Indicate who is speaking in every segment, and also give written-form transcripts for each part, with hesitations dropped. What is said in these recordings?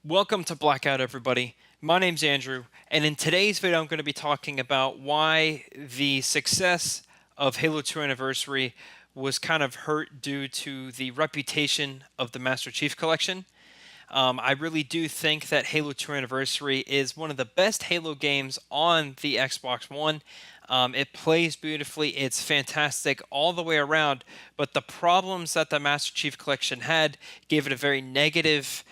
Speaker 1: Welcome to Blackout, everybody. My name's Andrew, and in today's video, I'm going to be talking about why the success of Halo 2 Anniversary was kind of hurt due to the reputation of the Master Chief Collection. I really do think that Halo 2 Anniversary is one of the best Halo games on the Xbox One. It plays beautifully, it's fantastic all the way around, but the problems that the Master Chief Collection had gave it a very negative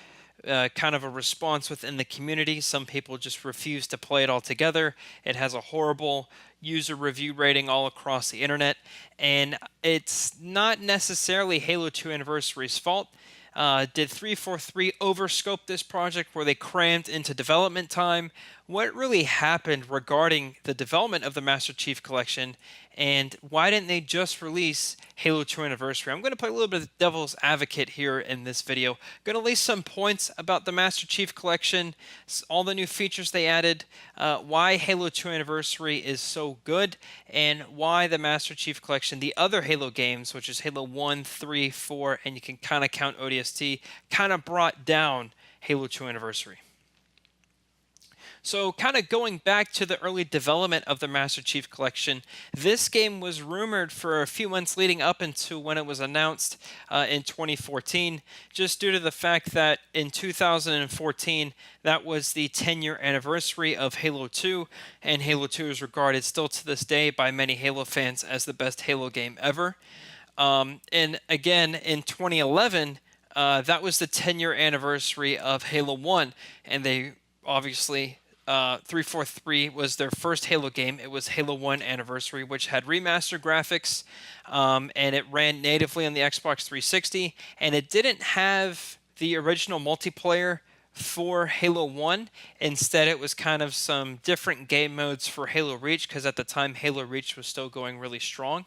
Speaker 1: kind of a response within the community. Some people just refuse to play it altogether. It has a horrible user review rating all across the internet, and it's not necessarily Halo 2 Anniversary's fault. Did 343 overscope this project where they crammed into development time? What really happened regarding the development of the Master Chief Collection, and why didn't they just release Halo 2 Anniversary? I'm going to play a little bit of devil's advocate here in this video. I'm going to list some points about the Master Chief Collection, all the new features they added, why Halo 2 Anniversary is so good, and why the Master Chief Collection, the other Halo games, which is Halo 1, 3, 4, and you can kind of count ODST, kind of brought down Halo 2 Anniversary. So kind of going back to the early development of the Master Chief Collection, this game was rumored for a few months leading up into when it was announced in 2014, just due to the fact that in 2014, that was the 10-year anniversary of Halo 2, and Halo 2 is regarded still to this day by many Halo fans as the best Halo game ever. And again, in 2011, that was the 10-year anniversary of Halo 1, and they obviously 343 was their first Halo game. It was Halo 1 Anniversary, which had remastered graphics, and it ran natively on the Xbox 360, and it didn't have the original multiplayer for Halo 1. Instead, it was kind of some different game modes for Halo Reach, because at the time Halo Reach was still going really strong.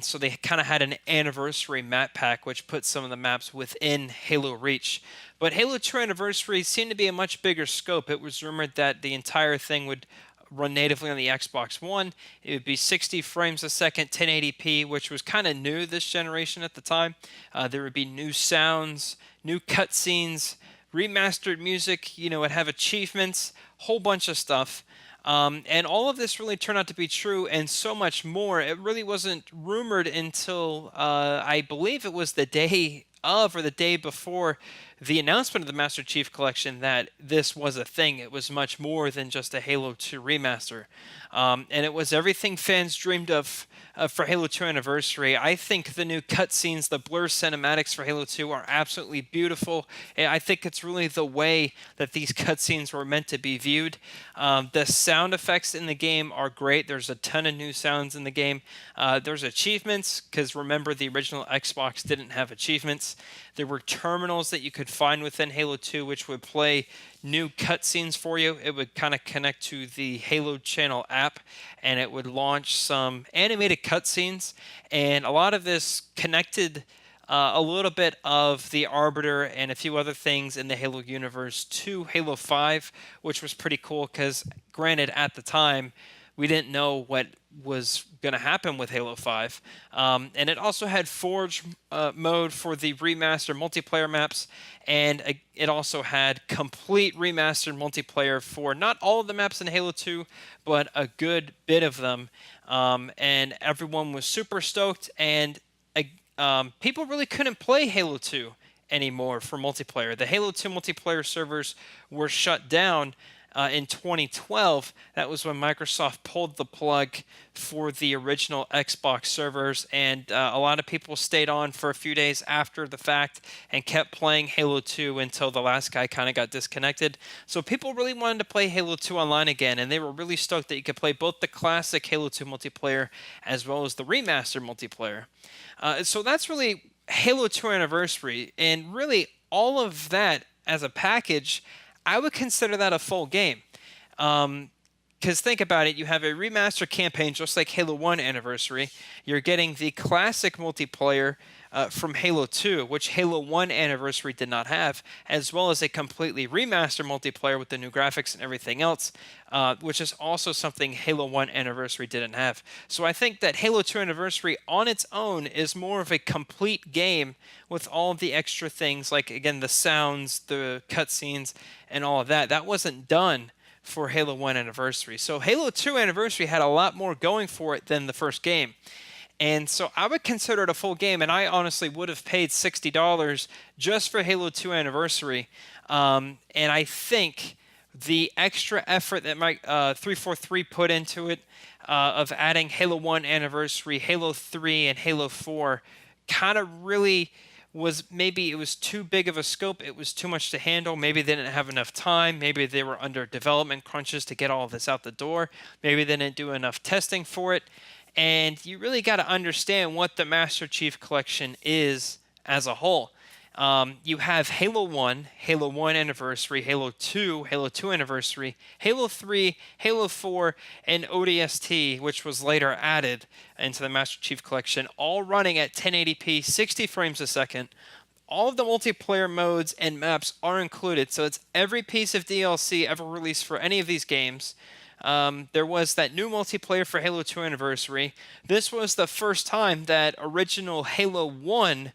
Speaker 1: So they kind of had an anniversary map pack, which put some of the maps within Halo Reach. But Halo 2 Anniversary seemed to be a much bigger scope. It was rumored that the entire thing would run natively on the Xbox One. It would be 60 frames a second, 1080p, which was kind of new this generation at the time. There would be new sounds, new cutscenes, remastered music. It'd have achievements, whole bunch of stuff. And all of this really turned out to be true, and so much more. It really wasn't rumored until I believe it was the day of or the day before the announcement of the Master Chief Collection that this was a thing. It was much more than just a Halo 2 remaster. And it was everything fans dreamed of for Halo 2 Anniversary. I think the new cutscenes, the blur cinematics for Halo 2 are absolutely beautiful. I think it's really the way that these cutscenes were meant to be viewed. The sound effects in the game are great. There's a ton of new sounds in the game. There's achievements, because remember, the original Xbox didn't have achievements. There were terminals that you could find within Halo 2 which would play new cutscenes for you. It would kind of connect to the Halo Channel app, and it would launch some animated cutscenes, and a lot of this connected a little bit of the Arbiter and a few other things in the Halo universe to Halo 5, which was pretty cool because, granted, at the time, we didn't know what was going to happen with Halo 5. And it also had Forge mode for the remastered multiplayer maps, and it also had complete remastered multiplayer for not all of the maps in Halo 2, but a good bit of them. And everyone was super stoked, and people really couldn't play Halo 2 anymore for multiplayer. The Halo 2 multiplayer servers were shut down in 2012. That was when Microsoft pulled the plug for the original Xbox servers, and a lot of people stayed on for a few days after the fact and kept playing Halo 2 until the last guy kind of got disconnected. So people really wanted to play Halo 2 online again, and they were really stoked that you could play both the classic Halo 2 multiplayer as well as the remastered multiplayer. So that's really Halo 2 Anniversary, and really all of that as a package, I would consider that a full game. Because think about it, you have a remaster campaign just like Halo 1 Anniversary. You're getting the classic multiplayer from Halo 2, which Halo 1 Anniversary did not have, as well as a completely remastered multiplayer with the new graphics and everything else, which is also something Halo 1 Anniversary didn't have. So I think that Halo 2 Anniversary on its own is more of a complete game with all of the extra things, like, again, the sounds, the cutscenes, and all of that. That wasn't done for Halo 1 Anniversary. So Halo 2 Anniversary had a lot more going for it than the first game. And so I would consider it a full game, and I honestly would have paid $60 just for Halo 2 Anniversary. And I think the extra effort that Mike 343 put into it, of adding Halo 1 Anniversary, Halo 3, and Halo 4 kind of really was, maybe it was too big of a scope. It was too much to handle. Maybe they didn't have enough time. Maybe they were under development crunches to get all of this out the door. Maybe they didn't do enough testing for it. And you really got to understand what the Master Chief Collection is as a whole. You have Halo 1, Halo 1 Anniversary, Halo 2, Halo 2 Anniversary, Halo 3, Halo 4, and ODST, which was later added into the Master Chief Collection, all running at 1080p, 60 frames a second. All of the multiplayer modes and maps are included, so it's every piece of DLC ever released for any of these games. There was that new multiplayer for Halo 2 Anniversary. This was the first time that original Halo 1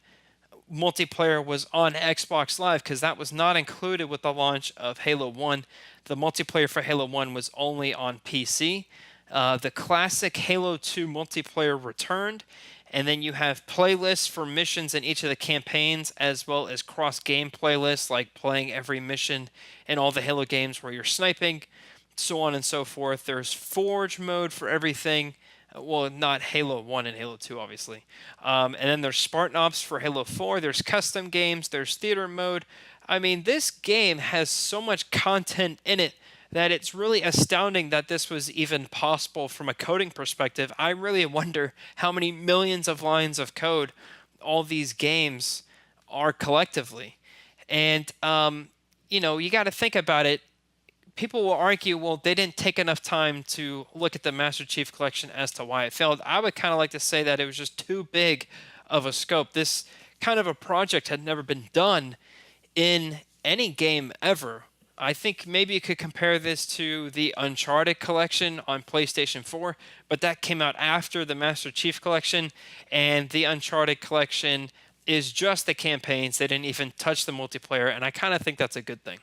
Speaker 1: multiplayer was on Xbox Live, because that was not included with the launch of Halo 1. The multiplayer for Halo 1 was only on PC. The classic Halo 2 multiplayer returned, and then you have playlists for missions in each of the campaigns, as well as cross-game playlists, like playing every mission in all the Halo games where you're sniping, so on and so forth. There's Forge mode for everything. Well, not Halo 1 and Halo 2, obviously. And then there's Spartan Ops for Halo 4. There's custom games. There's theater mode. I mean, this game has so much content in it that it's really astounding that this was even possible from a coding perspective. I really wonder how many millions of lines of code all these games are collectively. And, you got to think about it. People will argue, well, they didn't take enough time to look at the Master Chief Collection as to why it failed. I would kind of like to say that it was just too big of a scope. This kind of a project had never been done in any game ever. I think maybe you could compare this to the Uncharted Collection on PlayStation 4, but that came out after the Master Chief Collection, and the Uncharted Collection is just the campaigns. They didn't even touch the multiplayer, and I kind of think that's a good thing.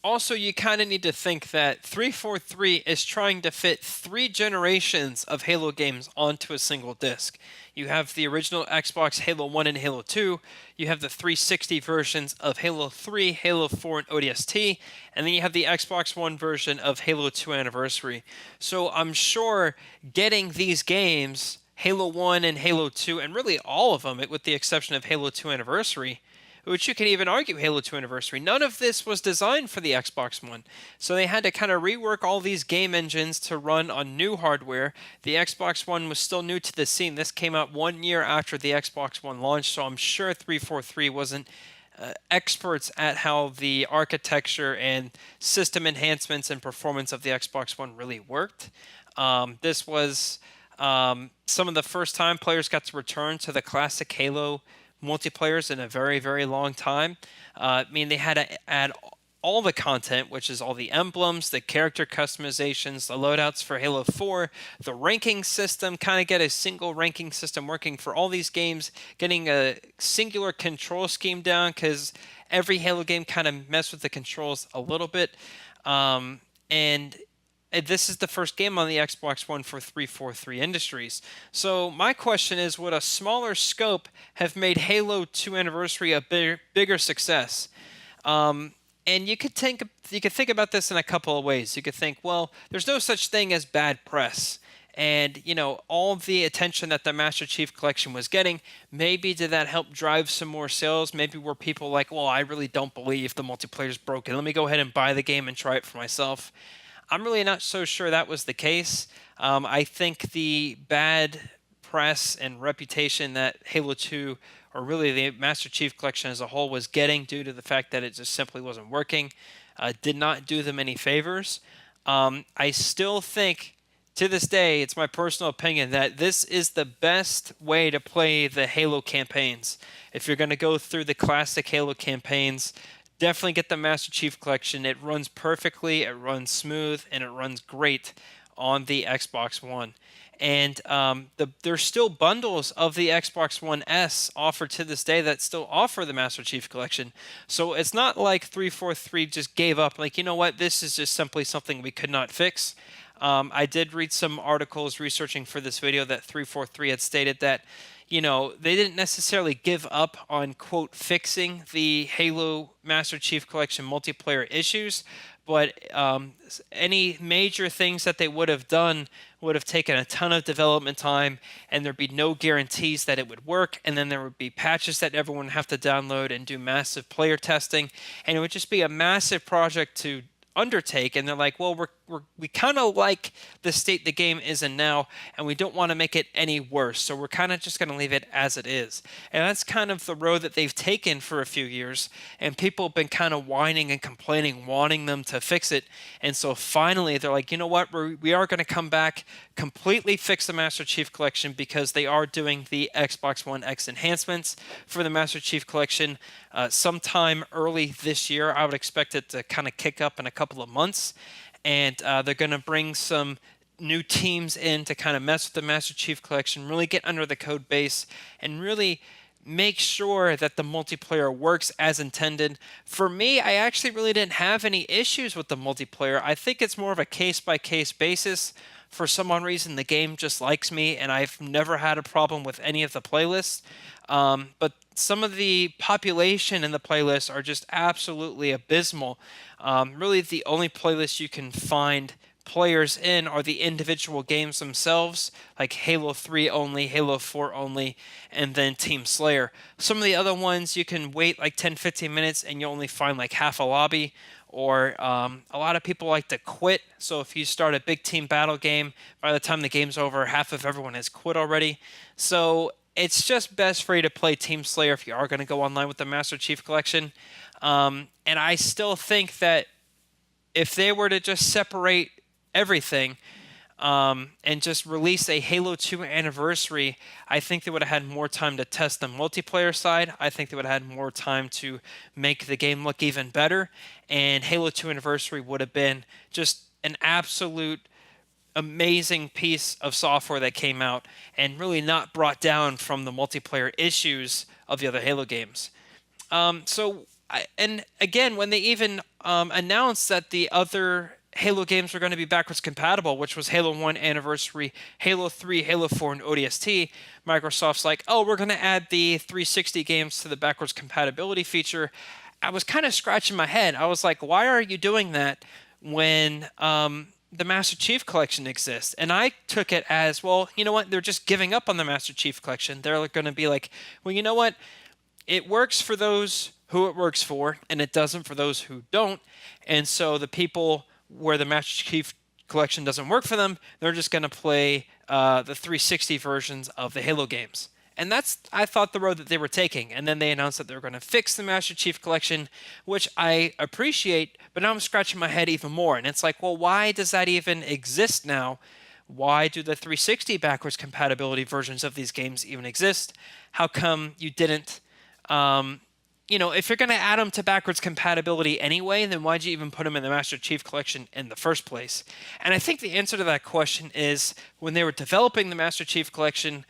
Speaker 1: Also, you kind of need to think that 343 is trying to fit 3 generations of Halo games onto a single disc. You have the original Xbox Halo 1 and Halo 2, you have the 360 versions of Halo 3, Halo 4, and ODST, and then you have the Xbox One version of Halo 2 Anniversary. So I'm sure getting these games, Halo 1 and Halo 2, and really all of them, with the exception of Halo 2 Anniversary, which you can even argue Halo 2 Anniversary. None of this was designed for the Xbox One. So they had to kind of rework all these game engines to run on new hardware. The Xbox One was still new to the scene. This came out 1 year after the Xbox One launched, so I'm sure 343 wasn't experts at how the architecture and system enhancements and performance of the Xbox One really worked. This was some of the first time players got to return to the classic Halo multiplayers in a very, very long time. They had to add all the content, which is all the emblems, the character customizations, the loadouts for Halo 4, the ranking system, kind of get a single ranking system working for all these games, getting a singular control scheme down, because every Halo game kind of messed with the controls a little bit. And this is the first game on the Xbox One for 343 Industries. So my question is, would a smaller scope have made Halo 2 Anniversary a bigger success? And you could think about this in a couple of ways. You could think, well, there's no such thing as bad press. And, all the attention that the Master Chief Collection was getting, maybe did that help drive some more sales? Maybe were people like, well, I really don't believe the multiplayer's broken. Let me go ahead and buy the game and try it for myself. I'm really not so sure that was the case. I think the bad press and reputation that Halo 2, or really the Master Chief Collection as a whole, was getting due to the fact that it just simply wasn't working, did not do them any favors. I still think, to this day, it's my personal opinion that this is the best way to play the Halo campaigns. If you're going to go through the classic Halo campaigns, definitely get the Master Chief Collection. It runs perfectly, it runs smooth, and it runs great on the Xbox One. And there's still bundles of the Xbox One S offered to this day that still offer the Master Chief Collection. So it's not like 343 just gave up. Like, you know what? This is just simply something we could not fix. I did read some articles researching for this video that 343 had stated that, they didn't necessarily give up on, quote, fixing the Halo Master Chief Collection multiplayer issues, but any major things that they would have done would have taken a ton of development time, and there'd be no guarantees that it would work, and then there would be patches that everyone would have to download and do massive player testing, and it would just be a massive project to undertake. And they're like, well, we kind of like the state the game is in now, and we don't want to make it any worse, so we're kind of just going to leave it as it is. And that's kind of the road that they've taken for a few years, and people have been kind of whining and complaining, wanting them to fix it. And so finally they're like, you know what, we are going to come back, completely fix the Master Chief Collection, because they are doing the Xbox One X enhancements for the Master Chief Collection sometime early this year. I would expect it to kind of kick up in a couple of months, and they're going to bring some new teams in to kind of mess with the Master Chief Collection, really get under the code base, and really make sure that the multiplayer works as intended. For me, I actually really didn't have any issues with the multiplayer. I think it's more of a case-by-case basis. For some odd reason, the game just likes me, and I've never had a problem with any of the playlists. But some of the population in the playlists are just absolutely abysmal. Really, the only playlists you can find players in are the individual games themselves, like Halo 3 only, Halo 4 only, and then Team Slayer. Some of the other ones, you can wait like 10-15 minutes and you only find like half a lobby. Or a lot of people like to quit. So if you start a big team battle game, by the time the game's over, half of everyone has quit already. So it's just best for you to play Team Slayer if you are going to go online with the Master Chief Collection. And I still think that if they were to just separate everything and just release a Halo 2 anniversary, I think they would have had more time to test the multiplayer side. I think they would have had more time to make the game look even better. And Halo 2 anniversary would have been just an absolute amazing piece of software that came out and really not brought down from the multiplayer issues of the other Halo games. And again, when they even announced that the other Halo games were going to be backwards compatible, which was Halo 1 Anniversary, Halo 3, Halo 4, and ODST, Microsoft's like, oh, we're going to add the 360 games to the backwards compatibility feature. I was kind of scratching my head. I was like, why are you doing that when the Master Chief Collection exists? And I took it as, well, you know what? They're just giving up on the Master Chief Collection. They're going to be like, well, you know what? It works for those who it works for, and it doesn't for those who don't. And so the people where the Master Chief Collection doesn't work for them, they're just going to play the 360 versions of the Halo games. And that's, I thought, the road that they were taking. And then they announced that they were going to fix the Master Chief Collection, which I appreciate, but now I'm scratching my head even more. And it's like, well, why does that even exist now? Why do the 360 backwards compatibility versions of these games even exist? How come you didn't if you're going to add them to backwards compatibility anyway, then why'd you even put them in the Master Chief Collection in the first place? And I think the answer to that question is, when they were developing the Master Chief Collection,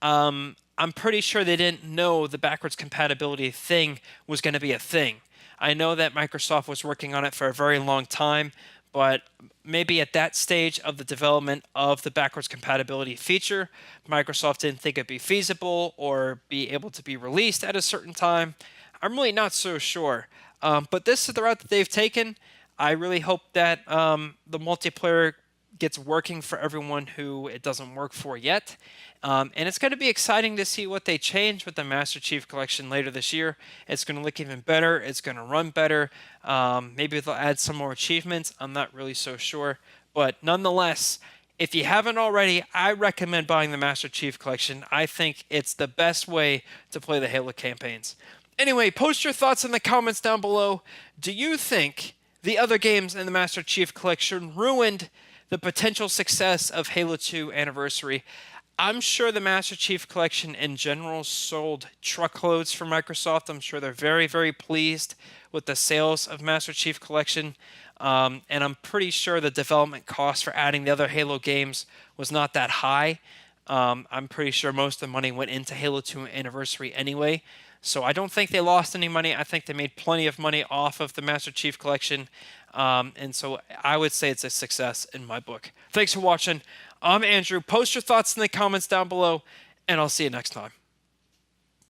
Speaker 1: I'm pretty sure they didn't know the backwards compatibility thing was going to be a thing. I know that Microsoft was working on it for a very long time, but maybe at that stage of the development of the backwards compatibility feature, Microsoft didn't think it'd be feasible or be able to be released at a certain time. I'm really not so sure. But this is the route that they've taken. I really hope that the multiplayer gets working for everyone who it doesn't work for yet. And it's going to be exciting to see what they change with the Master Chief Collection later this year. It's going to look even better. It's going to run better. Maybe they'll add some more achievements. I'm not really so sure. But nonetheless, if you haven't already, I recommend buying the Master Chief Collection. I think it's the best way to play the Halo campaigns. Anyway, post your thoughts in the comments down below. Do you think the other games in the Master Chief Collection ruined the potential success of Halo 2 Anniversary. I'm sure the Master Chief Collection in general sold truckloads for Microsoft. I'm sure they're very, very pleased with the sales of Master Chief Collection. And I'm pretty sure the development cost for adding the other Halo games was not that high. I'm pretty sure most of the money went into Halo 2 Anniversary anyway. So I don't think they lost any money. I think they made plenty of money off of the Master Chief Collection. And so I would say it's a success in my book. Thanks for watching. I'm Andrew. Post your thoughts in the comments down below, and I'll see you next time.